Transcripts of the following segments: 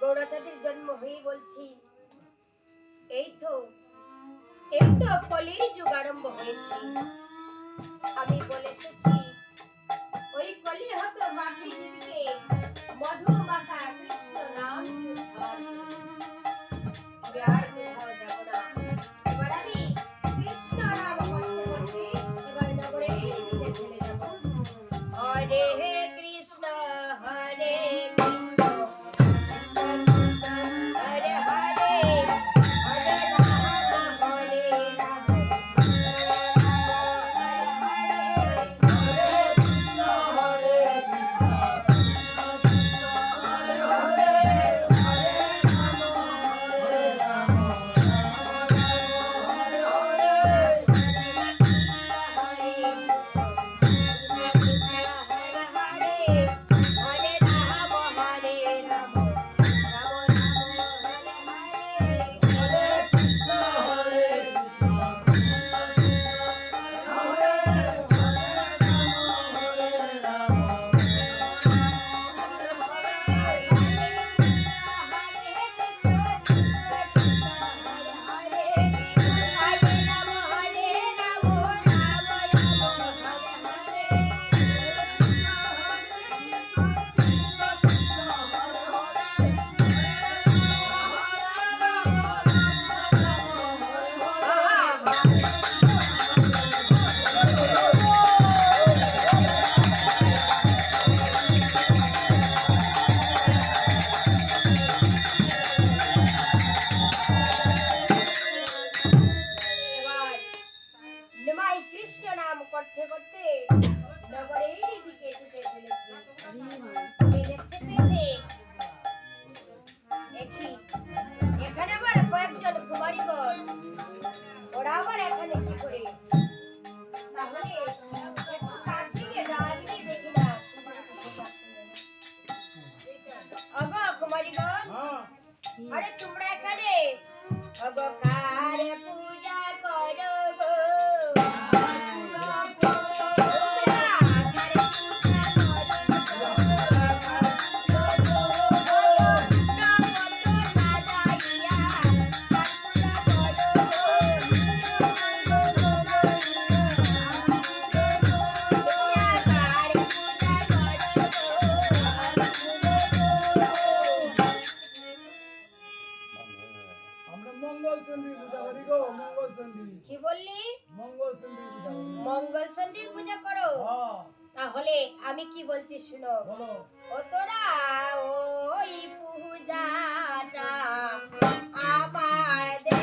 গৌরাচাঁদের জন্ম হয়ে বলছি এই তো কলির যুগ আরম্ভ হয়েছে। আমি বলে এসেছি ওই কলি হতো বাকি জীবকে মধু মাখা কৃষ্ণ নাম আর কোথাও যাব না। এবার আমি কৃষ্ণ নাম করতে করতে এবার নগরের দিকে চলে যাব। হরে কৃষ্ণ হরে আরে তোমরা এখানে কার পূজা করো গো কি বললি? মঙ্গল চণ্ডীর পূজা করো। তাহলে আমি কি বলছি শুনো। ও তোরা ওই পূজাটা আমাদের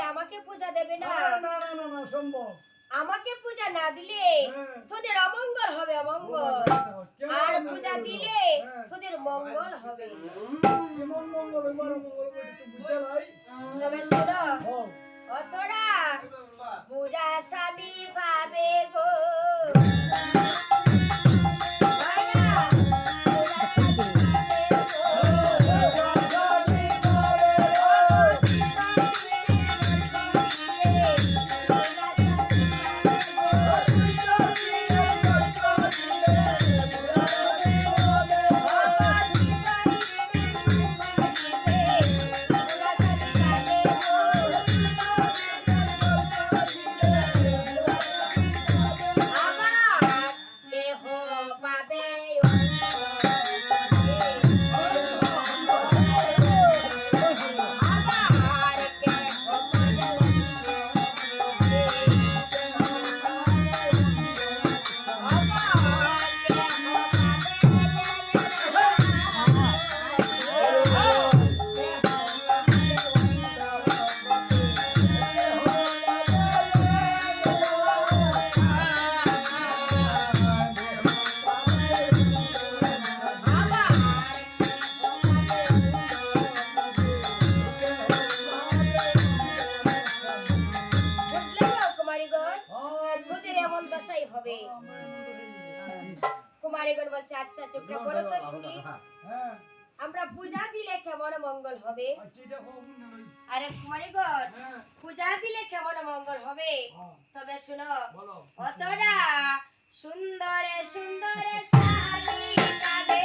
আমাকে পূজা দেবে না? না না না না সম্ভব। আমাকে পূজা না দিলে হ্যাঁ। তোদের অমঙ্গল হবে, অমঙ্গল। আর পূজা দিলে তোদের মঙ্গল হবে। কেমন মঙ্গল এবার মঙ্গল করে একটু বুঝে লাই। তবে শোনো, হ্যাঁ। অতরা বুড়া স্বামী ভাবে গো। কুমারীগণ বলছে, আচ্ছা চুপড়া বলো তো শুনি, আমরা পূজা দিলে কেমন মঙ্গল হবে? আরে কুমারীগণ, পূজা দিলে কেমন মঙ্গল হবে? তবে শুনো, অতটা সুন্দরে সুন্দরে স্বামী কাঁদে।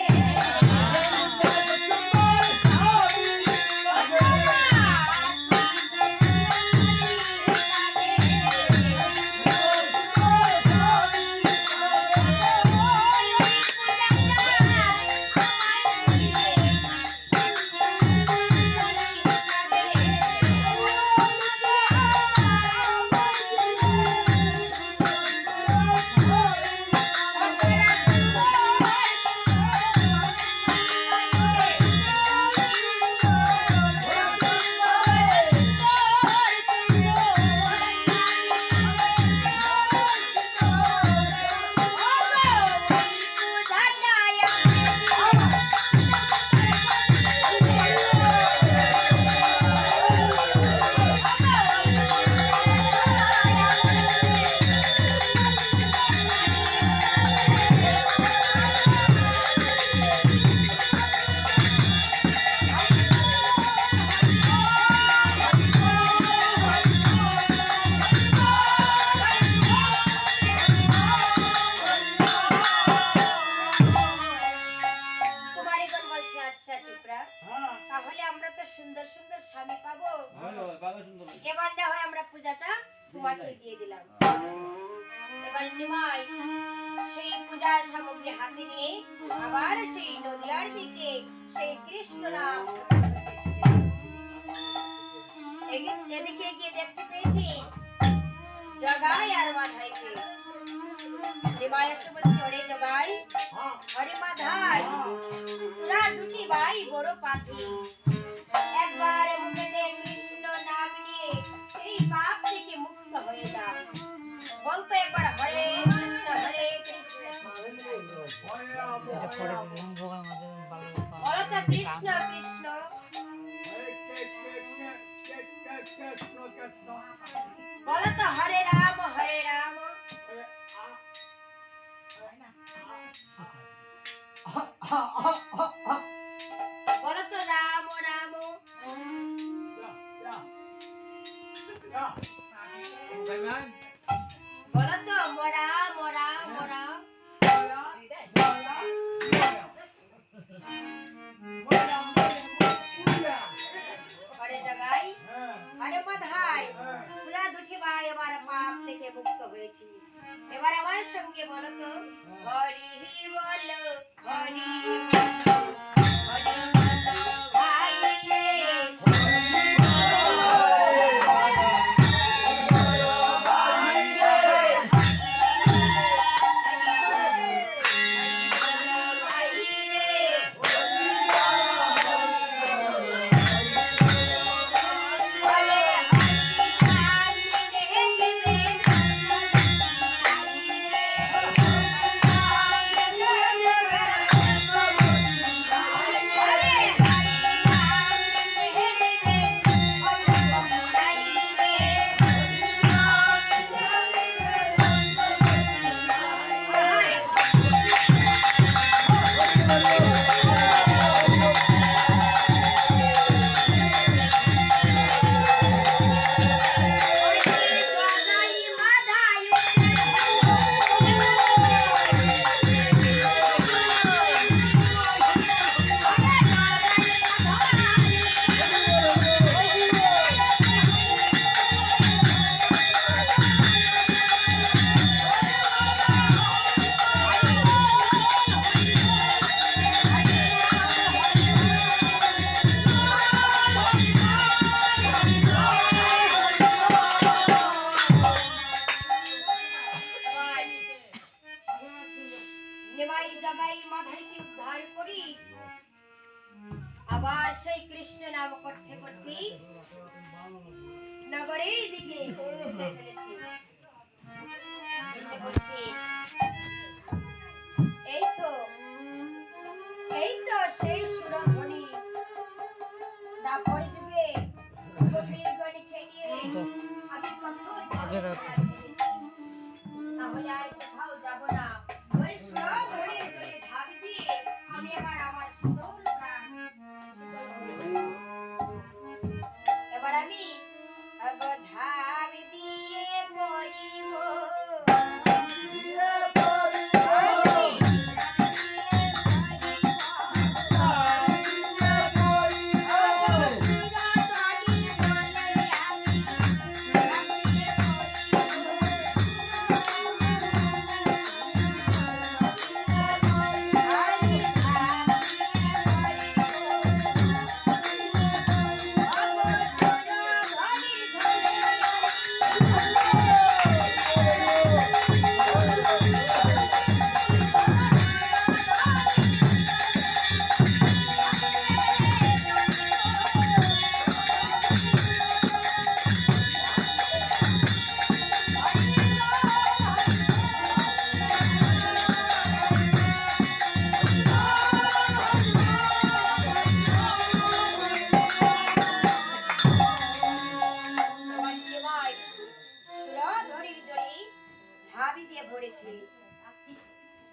তাহলে আমরা তো সুন্দর সুন্দর স্বামী পাবো। এবার না হয় আমরা পূজাটা তোমাকে দিয়ে দিলাম। এবার নিমাই সেই পূজার সামগ্রী হাতে নিয়ে আবার সেই নদীয়ার দিকে সেই কৃষ্ণ নাম এদিকে গিয়ে দেখতে পেয়েছি জগাই আর মাধাইকে। নিমাই এসে বলছে, ওরে জগাই, আরে মাধাই, তোরা দুটি ভাই বড় পাপী, একবার মুখেতে কৃষ্ণ নাম নিয়ে সেই পাপ থেকে মুক্ত হয়ে যা। বলতো একবার হরে কৃষ্ণ হরে কৃষ্ণ। বলো তো কৃষ্ণ কৃষ্ণ। বলো তো হরে রাম হরে রাম। বলো তো রাম রাম। বলো তো মরা মরা মরা। আরে জগাই, আরে মাধাই, তোরা দুটি ভাই এবার পাপ থেকে মুক্ত হয়েছিস। এবার আমার সঙ্গে বলো তো হরি বলো হরি হরি ভাই রে। ঘরের দিকে ছুটে চলেছি। এসে বলছি, এই তো সেই সুরধ্বনি দাপর যুগে গোপীগণকে নিয়ে আমি কোথাও যাব না। তাহলে আর কোথাও যাব না। ওই সুরধ্বনির জলে ঝাঁপ দিয়ে আমি এবার আমার শীতল প্রাণ এবার আমি ঝাঁপ দিয়ে পড়িব।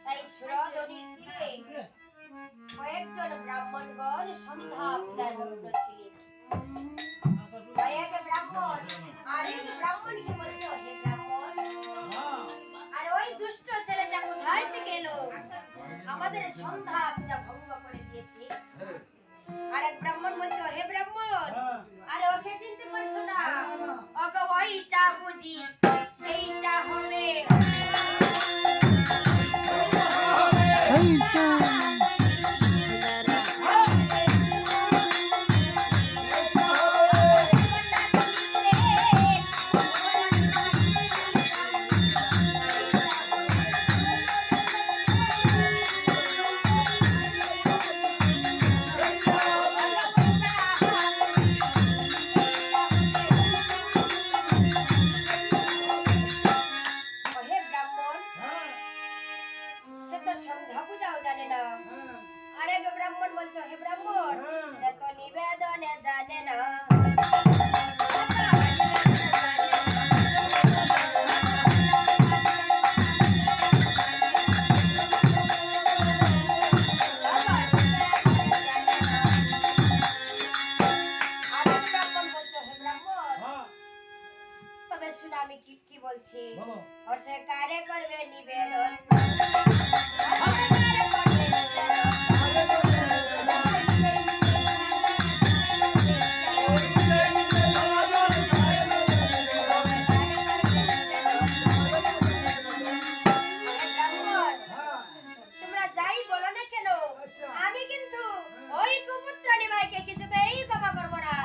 তাই সুরধ্বনির তীরে কয়েকজন ব্রাহ্মণগণ সন্ধ্যা পূজায় মগ্ন ছিলেন। এক ব্রাহ্মণ আরেক ব্রাহ্মণকে বলছে, হে ব্রাহ্মণ, আর ওই দুষ্ট ছেলেটা কোথায় থেকে এলো? আমাদের সন্ধ্যা পূজা ভঙ্গ করে দিয়েছে। আরেক ব্রাহ্মণ বলছে, হে ব্রাহ্মণ, আরে ওকে চিনতে পারছো না? ওকে ওইটা বুঝি সেইটা হবে। সন্ধ্যা পূজাও জানে না। আরেক ব্রাহ্মণ বলছো, হে ব্রাহ্মণ, সে তো নিবেদনে জানে না। আরেক ব্রাহ্মণ বলছো, হে ব্রাহ্মণ, তবে শুনে আমি কি বলছি। অস্বীকার করবে নিবেদন। তোমরা যাই বলো না কেন, আমি কিন্তু ওই কুপুত্র নিমাইকে কিছুতেই ক্ষমা করবো না।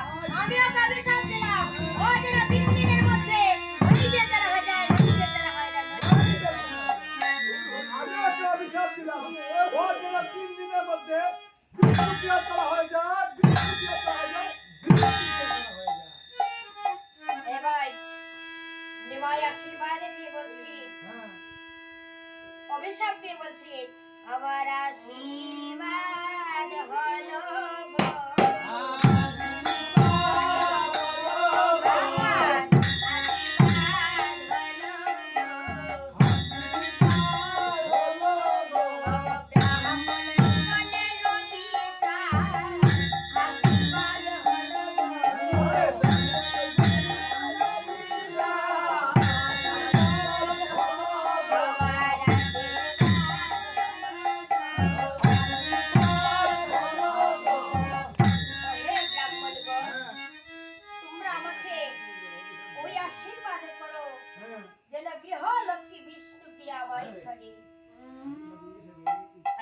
আমি ওকে অভিশাপ দিলাম, ও যেন 3 দিনের মধ্যে নদীতে তারা হয়ে যায়, নদীতে তারা হয়ে যায়। আমি একটা অভিশাপ দিলাম, ও যেন 3 দিনের মধ্যে বিষ্ণুপ্রিয়া তারা হয়ে যায়, বিষ্ণুপ্রিয়া তারা হয়ে যায়, বিষ্ণুপ্রিয়া তারা হয়ে যায়। এবার নিমাই আশীর্বাদ দিয়ে বলছি, অভিশাপ দিয়ে বলছি, আমার আশীর্বাদ হলো গো।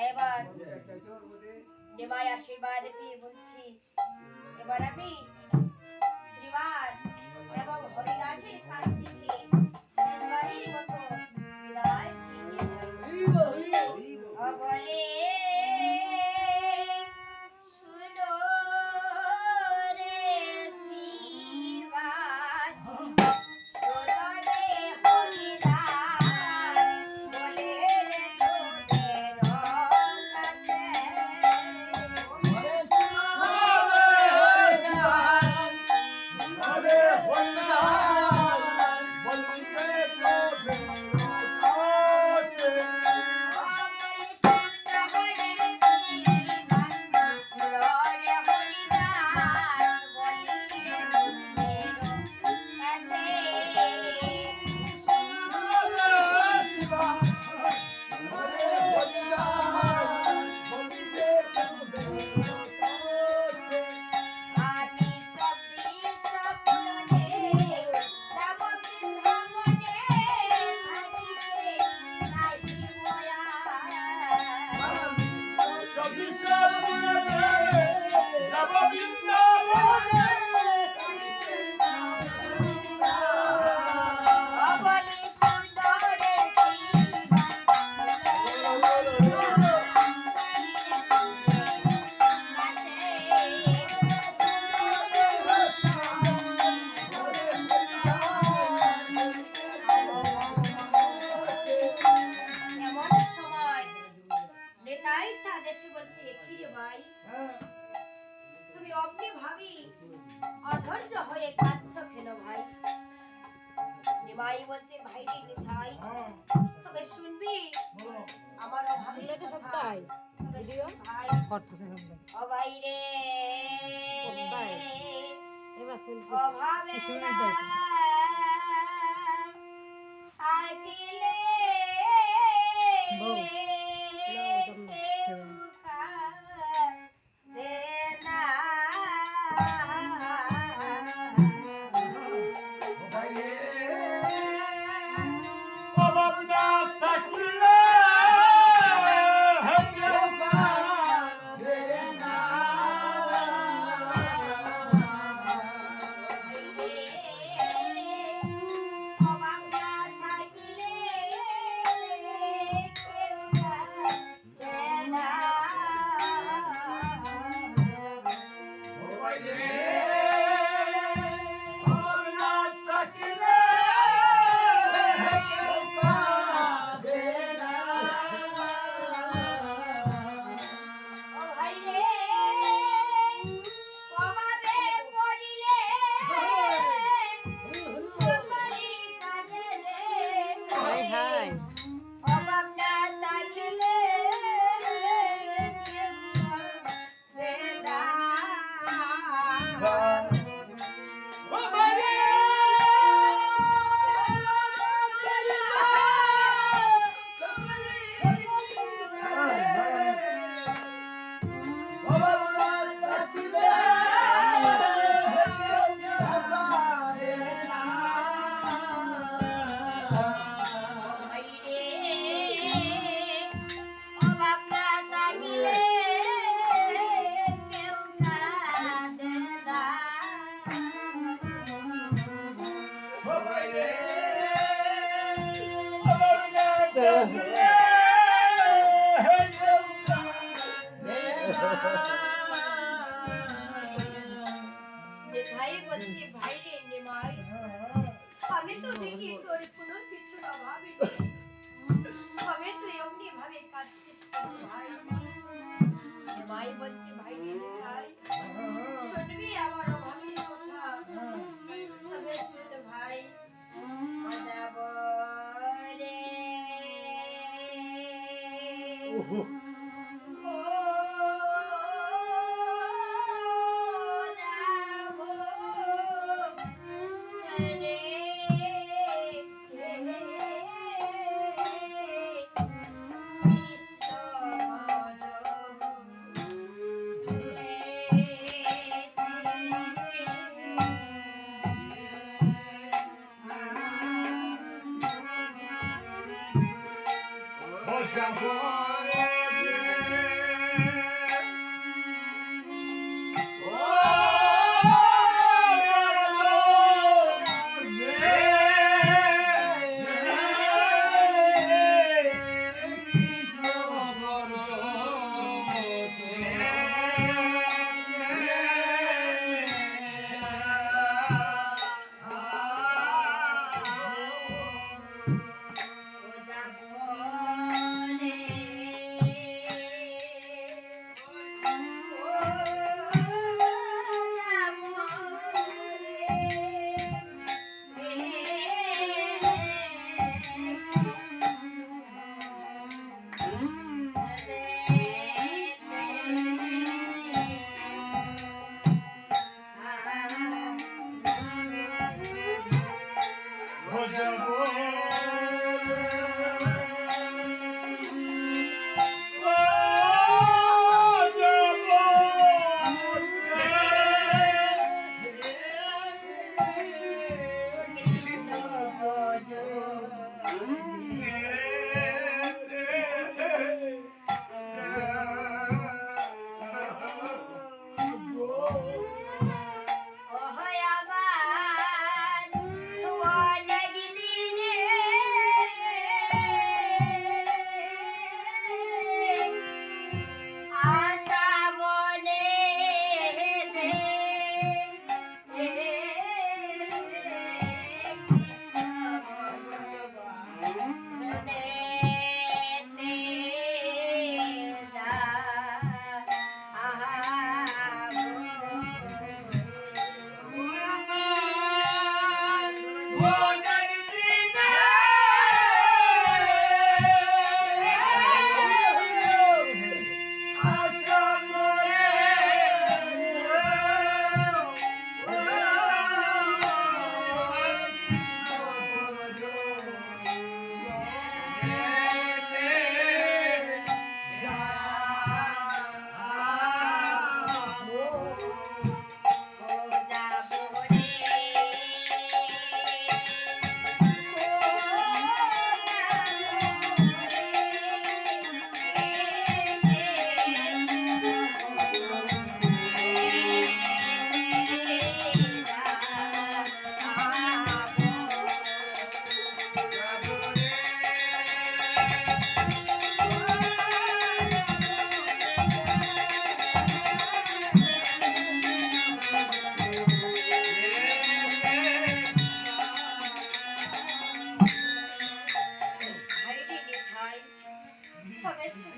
এবার নিমাই আশীর্বাদ পেয়ে বলছি, এবার আমি শ্রীবাস এবং হরিদাসের কাছ থেকে শেষবারের মতো বিদায় নিয়ে যাই। বলে শুনো রে শ্রীবাস, নিমাই বলছে ভাই রে নিতাই তবে শুনবি বলো আমার অভাবে এগুলো তো সব তাই ভিডিও ভাই করতেছে সব ও ভাই রে তাই। এবার শুনতে অভাবে শুনে না দাও। থাকিলে বউ, নাও তোমরা, কেউ কাঁদে না। অভাব না থাকলে কেউ কাঁদে না। অভাব না থাকিলে কেউ কাঁদে না। অভাব না থাকলে কেউ কাঁদে না। ও ভাই রে অভাবে পড়িলে সকলেই কাঁদে রে। হাই হাই অভাব না থাকিলে কেউ কাঁদে না। ভাই রে অভাব না থাকিলে কেউ কাঁদে না। দেখাই বলছি ভাই রে নিমাই আমি তো দেখি তোর কোনো কিছু না ভাবিনি তবে তুই এমনি ভাবে কাঁদছিস কেন ভাই নিমাই বলছি ভাই রে নিমাই শুনবি আমার অভাবের কথা তবে শুন ভাই বাজাবো রে ও যাবো রে কৃষ্ণ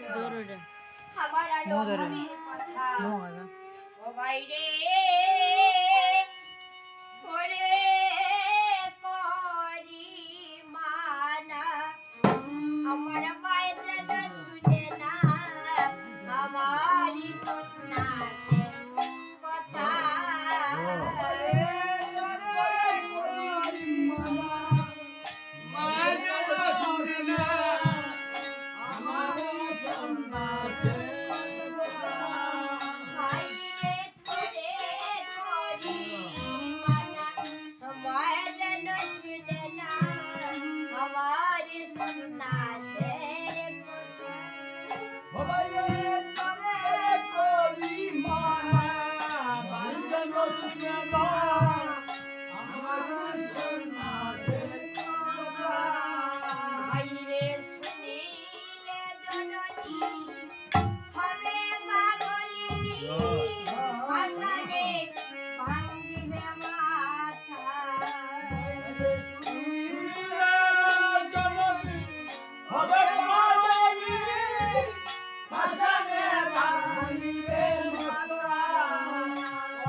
দৌড়ে আমার আর মোহ ধরে। অভাবের কথা মোহনা ও বাইরে ধরে করি মানা আমার মায় যেন শুনে না আমারই সন্ন্যাসের কথা বাইরে ধরে করি মানা আমায় যেন শুনে না আমারই সন্ন্যাসের কথা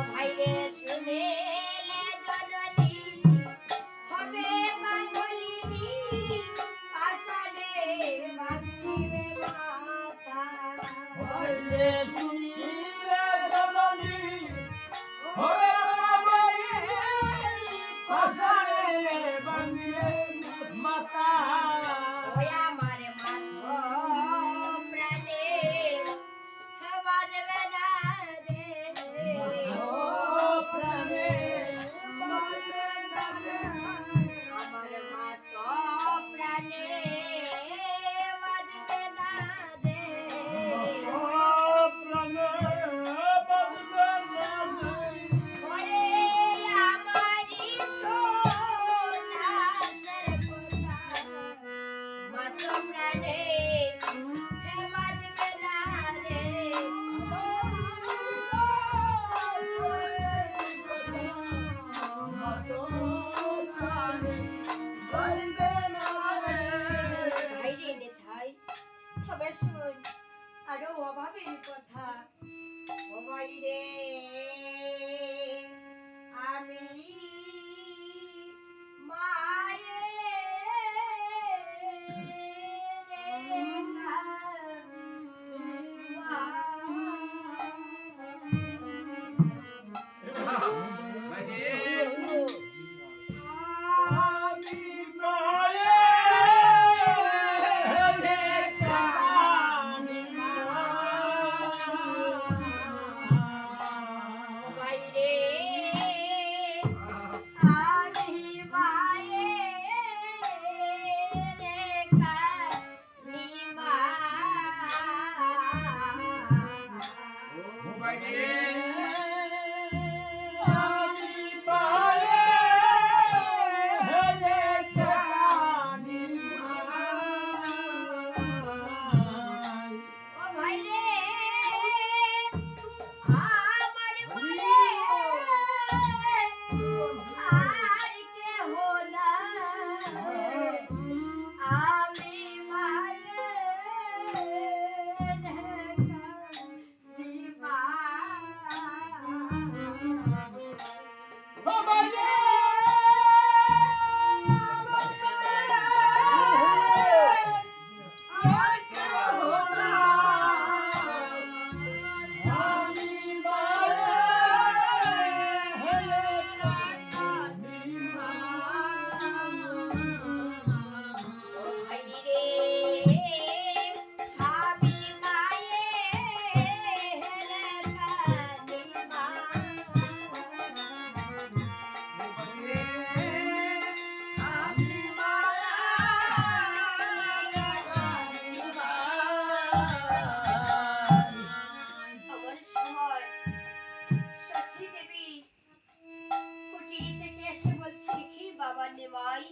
বাইরে শুনিলে জননী হবে পাগলিনী আষাঢ়ে ভাঙ্গিবে মাথা ও ভাইরে শুনিলে জননী হবে পাগলিনী আষাঢ়ে ভাঙ্গিবে মাথা ওই আমার মাথো প্রাণে বাজবে না রে আমার মাথো প্রাণে বাজবে না রে ওরে আমারি সোনার কথা মাথো প্রাণে বাজবে না রে ভাইরে নেথাই তবে শুন আরো অভাবের কথা ও বাইরে আমি বাইরে বাবা নিমাই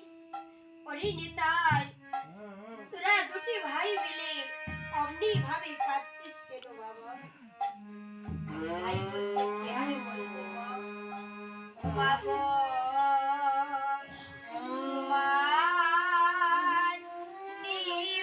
ওরে নিতাই তোরা দুটি ভাই মিলে অমনি ভাবে কাঁদছিস কেন বাবা ভাই বলছে কে আর বলবো মা গো তোমার নিমাই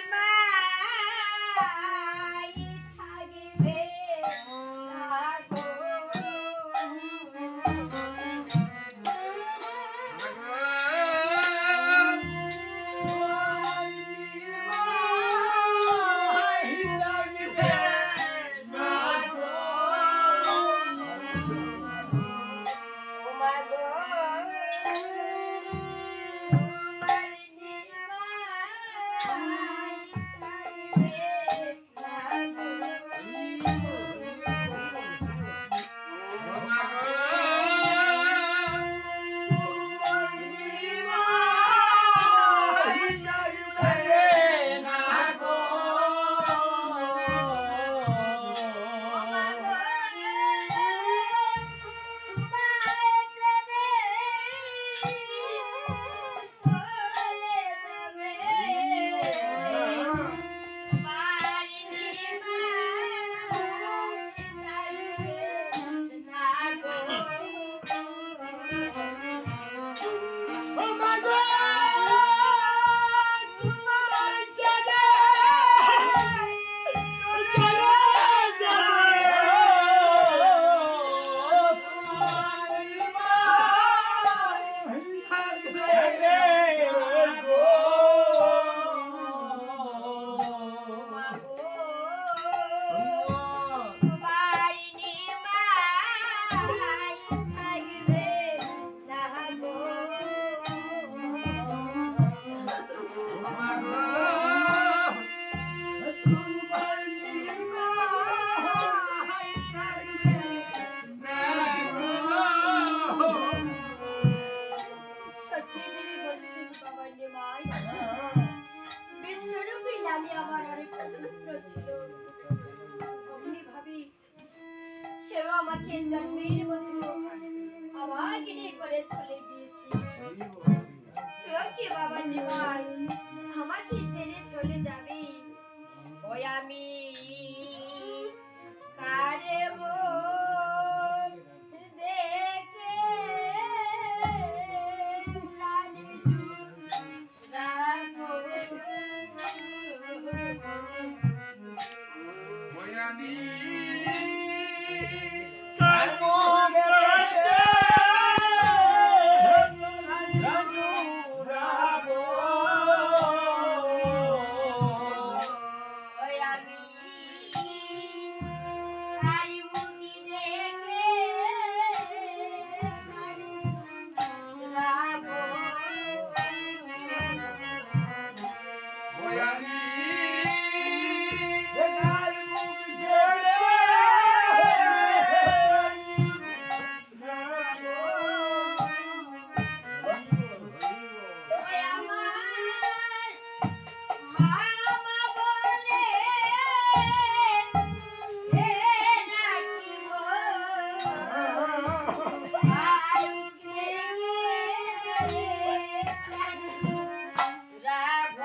থাকবে না গো। বিশ্বরূপী নামে আমার অনেক পুত্র ছিল অমনি ভাবি সেও আমাকে জন্মের মতো অভাগিনী করে চলে গিয়েছে কেউ কি বাবা নিমাই আমাকে ছেড়ে চলে যাবে ওই আমি কারে মুখ দেখে প্রাণে জুড়াবো। ওই আমি কারে মুখ দেখে প্রাণে জুড়াবো। ওই আমার মামা বলে হে নাকি গো আরুক দেখে রাব।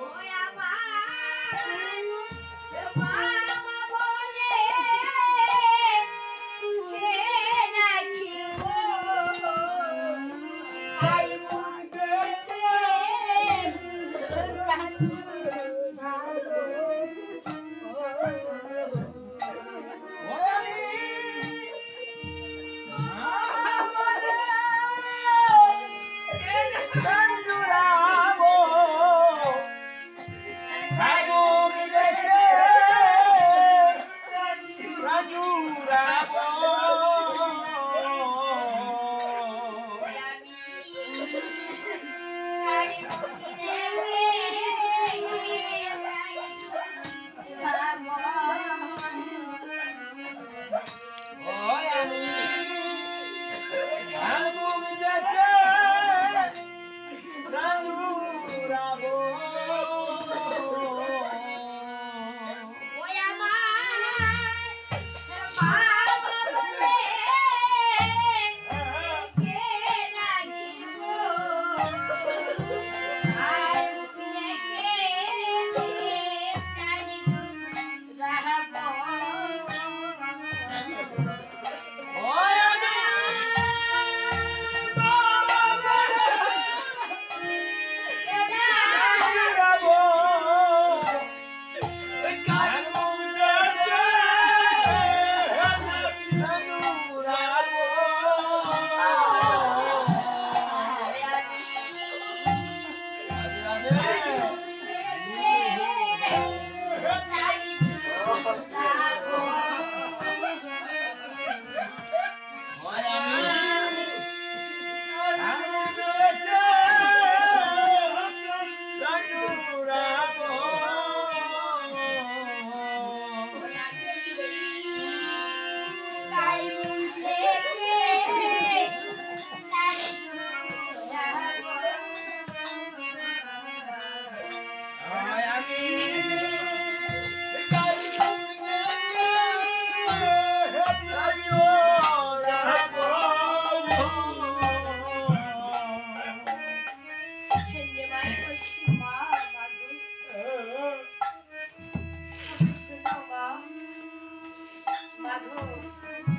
ওই আমার মামা বলে হে নাকি গো আরুক দেখে প্রাণ জুড়াবো।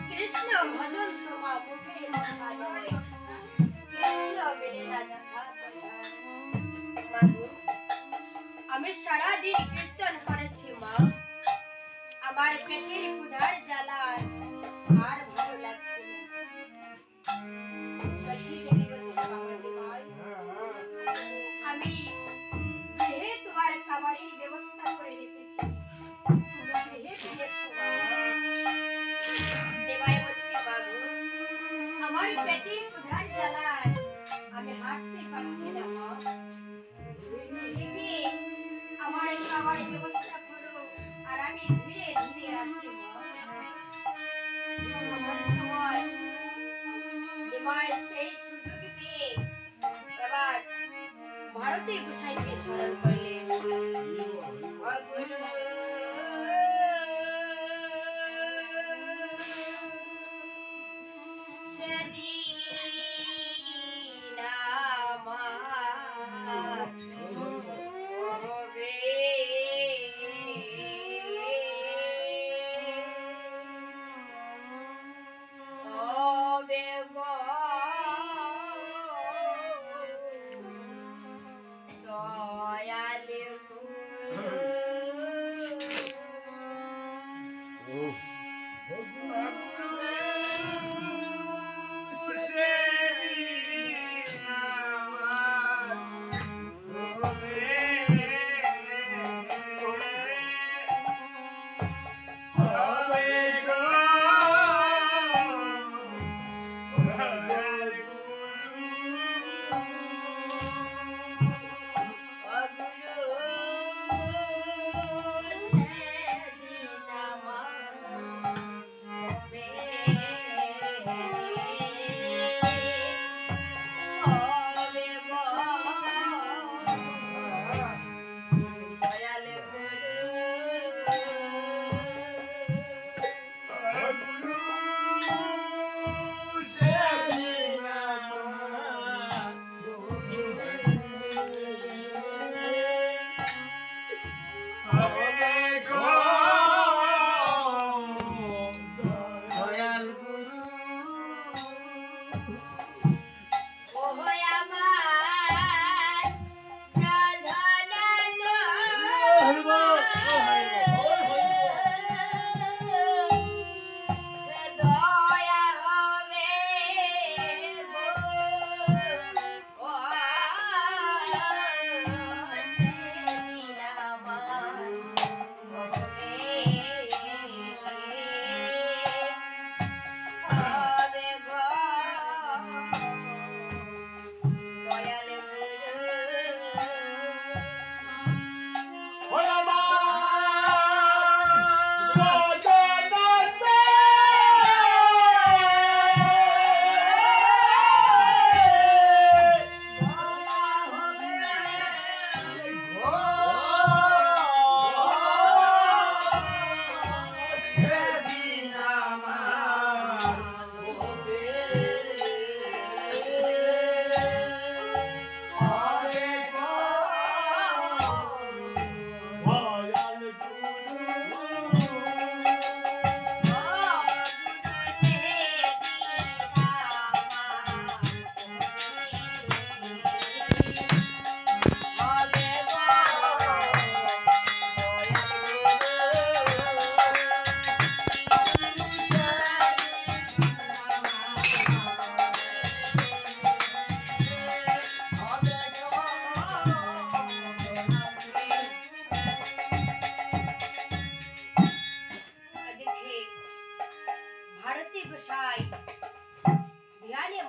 কৃষ্ণ ভজন তোমা মুখের কথা নয়, কৃষ্ণ বেলে না যথা কথা। মাগো, আমি সারাদিন কীর্তন করেছি মা, আমার পেটের ক্ষুধার জ্বালায় আর ভালো লাগছে না। সত্যি থেকে বলছি বাবাজি ভাই, আমি গৃহে তোমার খাবারের ব্যবস্থা করে রেখেছি, তুমি গৃহে ফিরে এসো বাবা। দেবাই বলছি বাবু, আমার পেটে ক্ষুধার জ্বালায় আমি হাঁটতে পারছি না মা, গৃহে গিয়ে আমার খাবারের ব্যবস্থা করো আর আমি ধীরে ধীরে আসি মা। আমার সময় দেবাই সেই সুযোগ পেয়ে এবার ভারতী গোসাইকে স্মরণ করলেন। অগুরু সেদিন আমার হবে হবে গো দয়ালে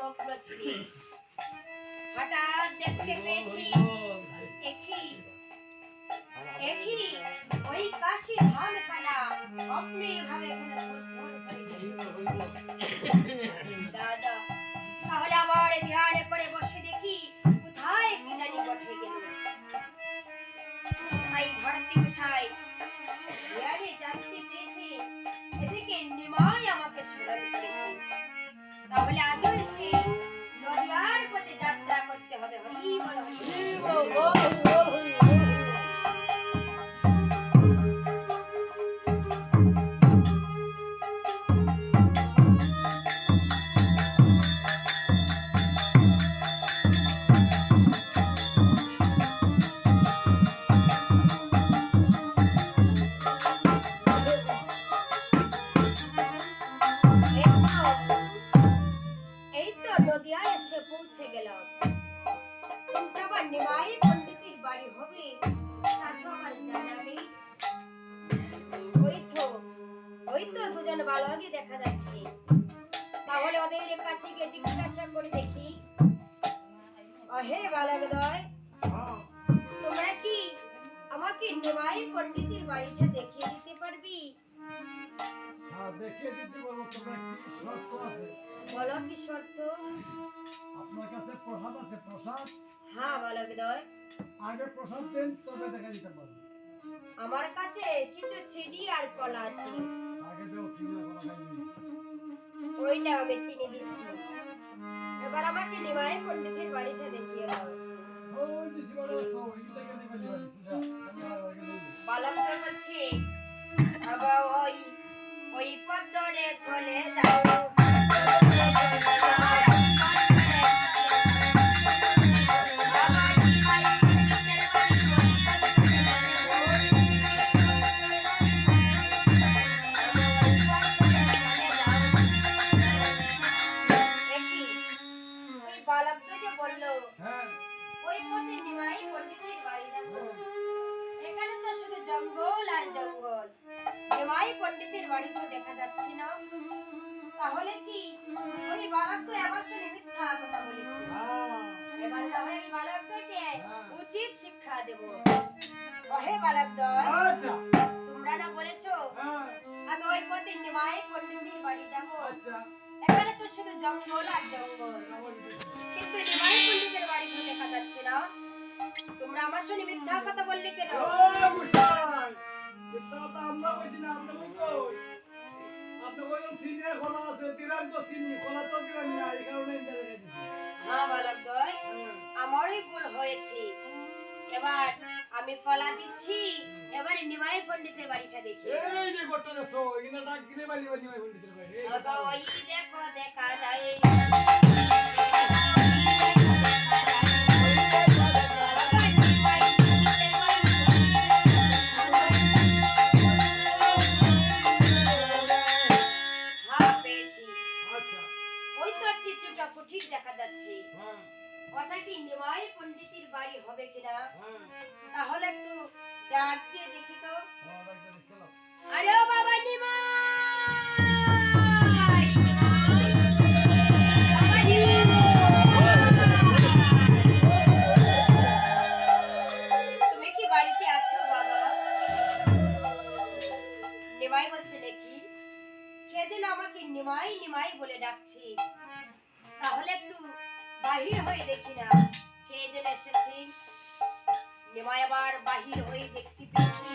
মগ্ন ছিলি। হঠাৎ দেখতে পেয়েছি একই ওই কাশি ধাম কানা অমনি ভাবে দাদা, তাহলে আবার ধ্যান করে বসে দেখি কোথায় কি জানি বসে গেল। তাই ভারতী গোসাই ধ্যানে জানতে পেয়েছে এদিকে নিমাই আমাকে স্মরণ করেছে। তাহলে আজও এসে নদিয়ার পথে যাত্রা করতে হবে। হরি বল হরি। এই তো নদিয়ায় এসে পৌঁছে গেলাম। কোনটা আবার নিমাই পণ্ডিতের বাড়ি হবে তা তো আমার জানা নেই। ওই তো দুজন বালকই দেখা যাচ্ছে। তাহলে ওদের কাছে গিয়ে জিজ্ঞাসা করে দেখি, হে বালকদ্বয়, হ্যাঁ, তোমরা কি আমাকে নিমাই পণ্ডিতের বাড়িটা দেখিয়ে দিতে পারবি? হ্যাঁ, দেখিয়ে দিতে পারবো। তোমার কি শর্ত আছে? বলো কি শর্ত? আপনার কাছে প্রসাদ আছে? প্রসাদ হ্যাঁ বালকদ্বয়, আগে প্রসাদ দেন, তবে দেখা দিতে পারবো। আমার কাছে কিছু চিনি আর কলা আছে। আগে দেও, চিনি কলা খাইনি। ওইটা আমি চিনি দিচ্ছি। এবার আমাকে নিমাই পণ্ডিতের বাড়িটা দেখিয়ে দাও। ওই যে শিবাড়া আছে, ওই থেকে নেবে দিবানি সুজা। আমরা আগে নেব। বালকটা বলছে, আগো ওই পথ ধরে চলে যাও। বালকটা যে বললো হ্যাঁ, ওই পথে নিমাই পণ্ডিতের বাড়ি যাবো। এখানে তো শুধু জঙ্গল আর জঙ্গল, নিমাই পণ্ডিতের বাড়ি তো দেখা যাচ্ছে না। তাহলে কি ওই বালক তো আমার সঙ্গে মিথ্যা কথা বলেছে? হ্যাঁ, এবার না হয় আমি বালকদেরকে হ্যাঁ। উচিত শিক্ষা দেব। ওহে বালকদ্বয়, আচ্ছা, তোমরা না বলেছো হ্যাঁ, আমি ওই পথে নিমাই পণ্ডিতের বাড়ি যাব। আচ্ছা। এখানে তো শুধু জঙ্গল আর জঙ্গল, কিন্তু নিমাই পণ্ডিতের বাড়ি তো দেখা যাচ্ছে না। তোমরা আমার সঙ্গে মিথ্যা কথা বললে কেন? ও গোসাই, মিথ্যা কথা আমরা বলছি না, আপনি কই? আপনি কইলেন চিনি আর কলা আছে, দিলেন তো চিনি, কলা তো দিলেন না, এই কারণে এটা রেখে দিছি। হ্যাঁ বালকদ্বয়, হ্যাঁ, আমারই ভুল হয়েছে। এবার আমি কলা দিচ্ছি, এবারে নিমাই পণ্ডিতের বাড়িটা দেখি। এই যে গোটা দেখো, এখানে ডাক দিলে বালি বালি বালি বন্ডিতের বাইরে। এই আগো ওই দেখো দেখা যায়। হ্যাঁ পেয়েছি। আচ্ছা, ওই তো কিছুটা কুঠির দেখা যাচ্ছে। হ্যাঁ, ওটা কি নিমাই পণ্ডিতের বাড়ি হবে কিনা? হ্যাঁ, তাহলে একটু ডাক দিয়ে দেখি তো। হ্যাঁ, ডাক দিয়ে দেখলাম। আরে ও বাবা নিমাই! বাবা নিমাই! তুমি কি বাড়িতে আছো বাবা? নিমাই বলছে দেখি, কে যেন আমাকে নিমাই নিমাই বলে ডাকছি। তাহলে একটু বাহির হয়ে দেখি না কে যেন এসেছে। নিমাই আবার বাহির হয়ে দেখতে পেয়েছি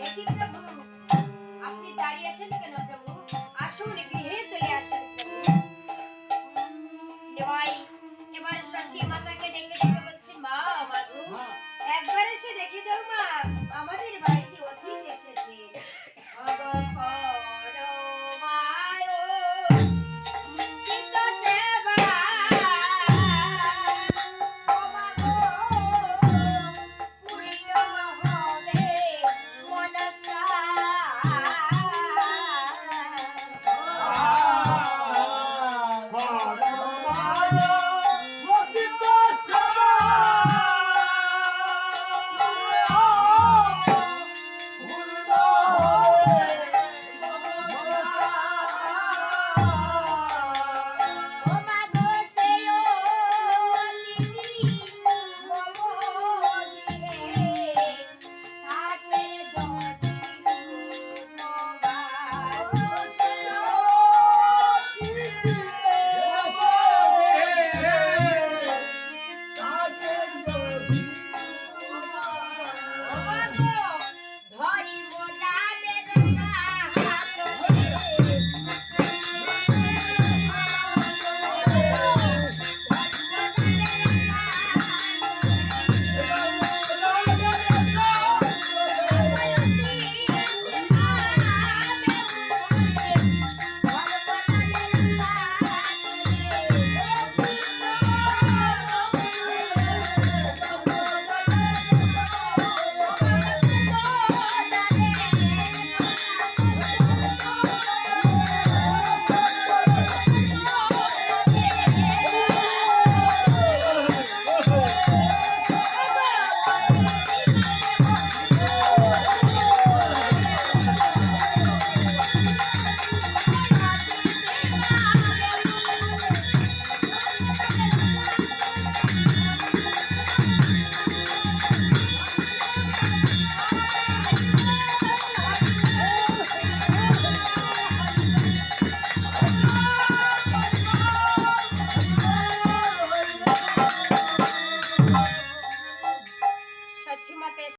একই